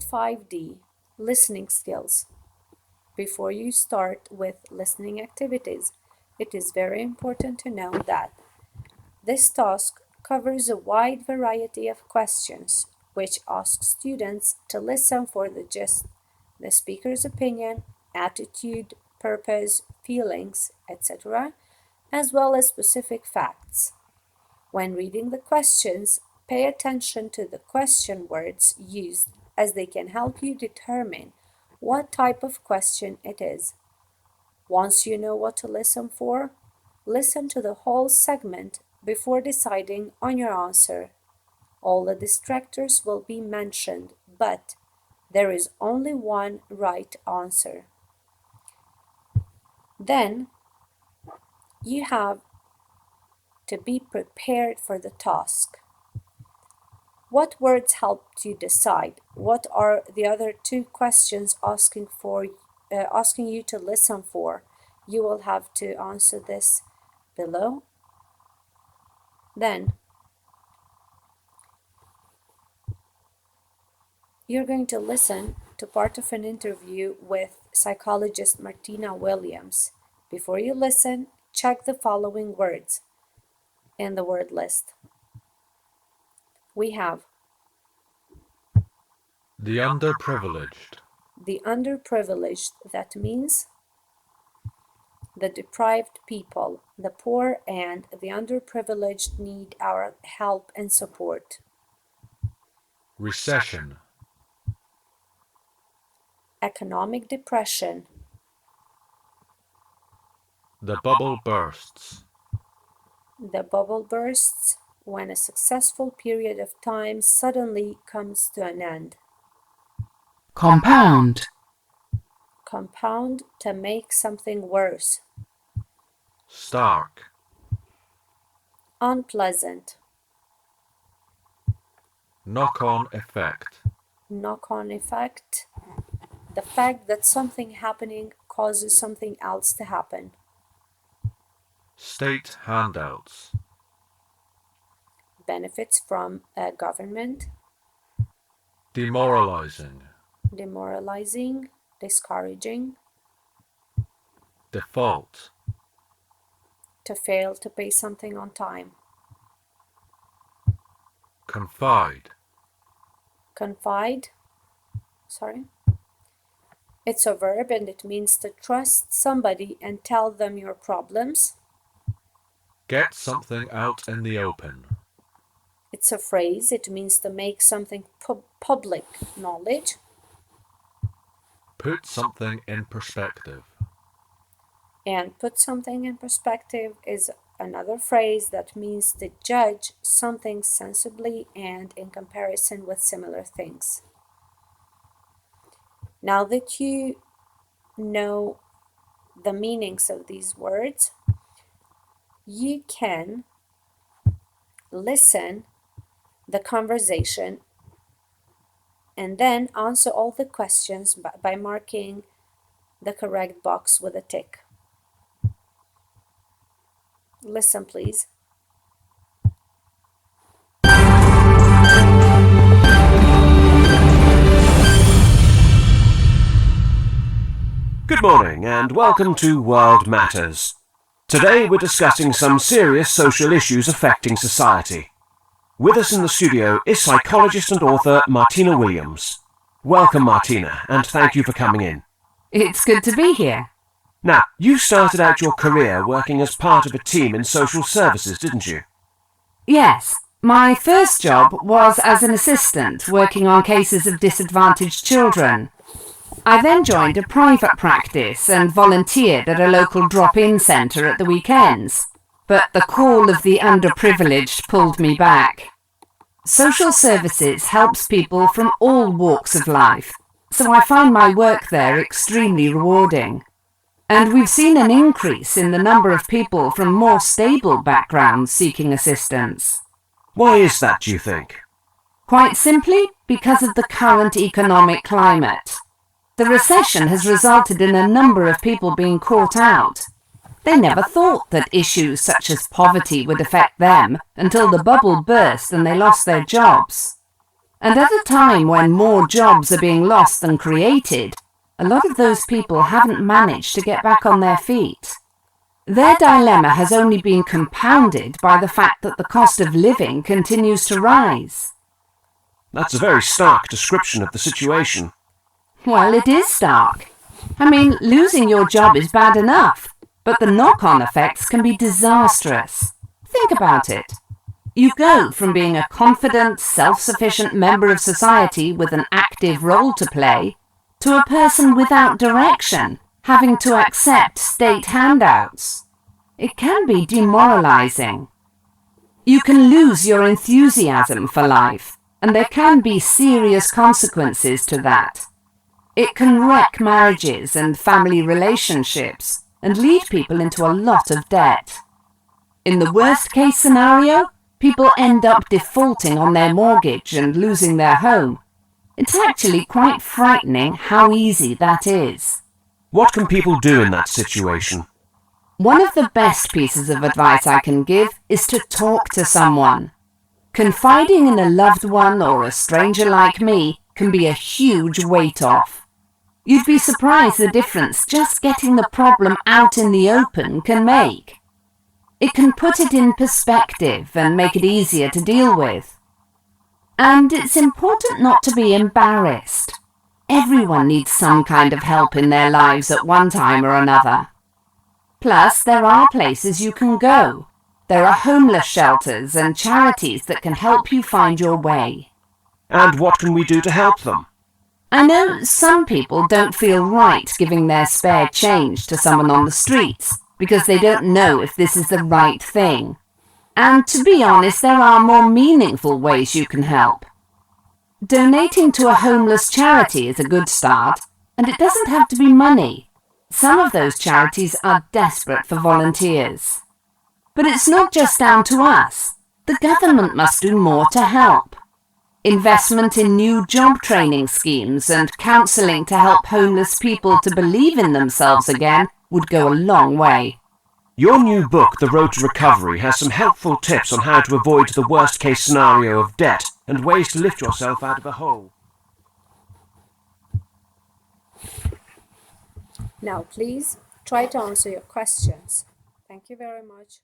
Unit 5D, Listening Skills. Before you start with listening activities, it is very important to know that this task covers a wide variety of questions, which ask students to listen for the gist, the speaker's opinion, attitude, purpose, feelings, etc., as well as specific facts. When reading the questions, pay attention to the question words used, as they can help you determine what type of question it is. Once you know what to listen for, listen to the whole segment before deciding on your answer. All the distractors will be mentioned, but there is only one right answer. Then you have to be prepared for the task. What words helped you decide? What are the other two questions asking you to listen for? You will have to answer this below. Then you're going to listen to part of an interview with psychologist Martina Williams. Before you listen, check the following words in the word list. We have the underprivileged. The underprivileged, that means the deprived people, the poor and the underprivileged need our help and support. Recession. Economic depression. The bubble bursts. The bubble bursts when a successful period of time suddenly comes to an end. Compound. Compound, to make something worse. Stark. Unpleasant. Knock-on effect. Knock-on effect, the fact that something happening causes something else to happen. State handouts. Benefits from a government. Demoralizing. Demoralizing, discouraging. Default. To fail to pay something on time. Confide. Confide, it's a verb and it means to trust somebody and tell them your problems. Get something out in the open. It's a phrase, it means to make something public knowledge. Put something in perspective. And put something in perspective is another phrase that means to judge something sensibly and in comparison with similar things. Now that you know the meanings of these words, you can listen the conversation and then answer all the questions by marking the correct box with a tick. Listen, please. Good morning and welcome to World Matters. Today we're discussing some serious social issues affecting society. With us in the studio is psychologist and author Martina Williams. Welcome, Martina, and thank you for coming in. It's good to be here. Now, you started out your career working as part of a team in social services, didn't you? Yes, my first job was as an assistant working on cases of disadvantaged children. I then joined a private practice and volunteered at a local drop-in centre at the weekends, but the call of the underprivileged pulled me back. Social services helps people from all walks of life, so I find my work there extremely rewarding. And we've seen an increase in the number of people from more stable backgrounds seeking assistance. Why is that, do you think? Quite simply, because of the current economic climate. The recession has resulted in a number of people being caught out. They never thought that issues such as poverty would affect them until the bubble burst and they lost their jobs. And at a time when more jobs are being lost than created, a lot of those people haven't managed to get back on their feet. Their dilemma has only been compounded by the fact that the cost of living continues to rise. That's a very stark description of the situation. Well, it is stark. I mean, losing your job is bad enough, but the knock-on effects can be disastrous. Think about it. You go from being a confident, self-sufficient member of society with an active role to play to a person without direction, having to accept state handouts. It can be demoralizing. You can lose your enthusiasm for life, and there can be serious consequences to that. It can wreck marriages and family relationships and lead people into a lot of debt. In the worst-case scenario, people end up defaulting on their mortgage and losing their home. It's actually quite frightening how easy that is. What can people do in that situation? One of the best pieces of advice I can give is to talk to someone. Confiding in a loved one or a stranger like me can be a huge weight off. You'd be surprised the difference just getting the problem out in the open can make. It can put it in perspective and make it easier to deal with. And it's important not to be embarrassed. Everyone needs some kind of help in their lives at one time or another. Plus, there are places you can go. There are homeless shelters and charities that can help you find your way. And what can we do to help them? I know some people don't feel right giving their spare change to someone on the streets because they don't know if this is the right thing. And to be honest, there are more meaningful ways you can help. Donating to a homeless charity is a good start, and it doesn't have to be money. Some of those charities are desperate for volunteers. But it's not just down to us. The government must do more to help. Investment in new job training schemes and counselling to help homeless people to believe in themselves again would go a long way. Your new book, The Road to Recovery, has some helpful tips on how to avoid the worst-case scenario of debt and ways to lift yourself out of a hole. Now, please try to answer your questions. Thank you very much.